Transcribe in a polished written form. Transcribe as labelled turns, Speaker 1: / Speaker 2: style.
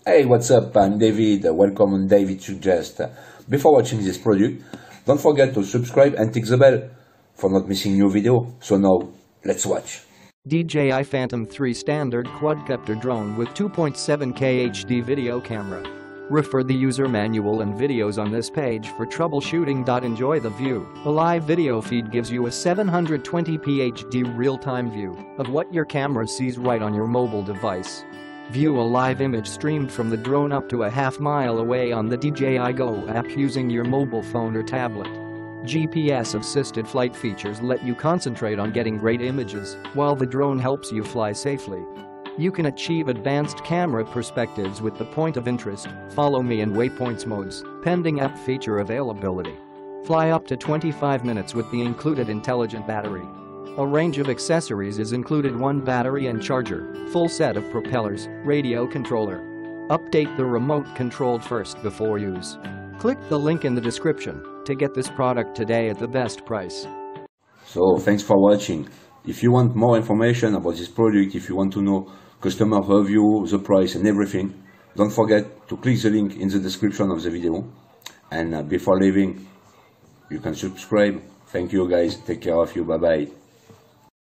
Speaker 1: Hey, what's up? I'm David. Welcome on David Suggest. Before watching this product, don't forget to subscribe and tick the bell for not missing new video. So now, let's watch.
Speaker 2: DJI Phantom 3 standard quadcopter drone with 2.7K HD video camera. Refer the user manual and videos on this page for troubleshooting.Enjoy the view. A live video feed gives you a 720p HD real-time view of what your camera sees right on your mobile device. View a live image streamed from the drone up to a half-mile away on the DJI Go app using your mobile phone or tablet. GPS-assisted flight features let you concentrate on getting great images while the drone helps you fly safely. You can achieve advanced camera perspectives with the point of interest, follow me and waypoints modes, pending app feature availability. Fly up to 25 minutes with the included intelligent battery. A range of accessories is included: one battery and charger, full set of propellers, radio controller. Update the remote controlled first before use. Click the link in the description to get this product today at the best price.
Speaker 1: So, thanks for watching. If you want more information about this product, if you want to know customer review, the price and everything, don't forget to click the link in the description of the video. And before leaving, you can subscribe. Thank you guys. Take care of you. Bye bye.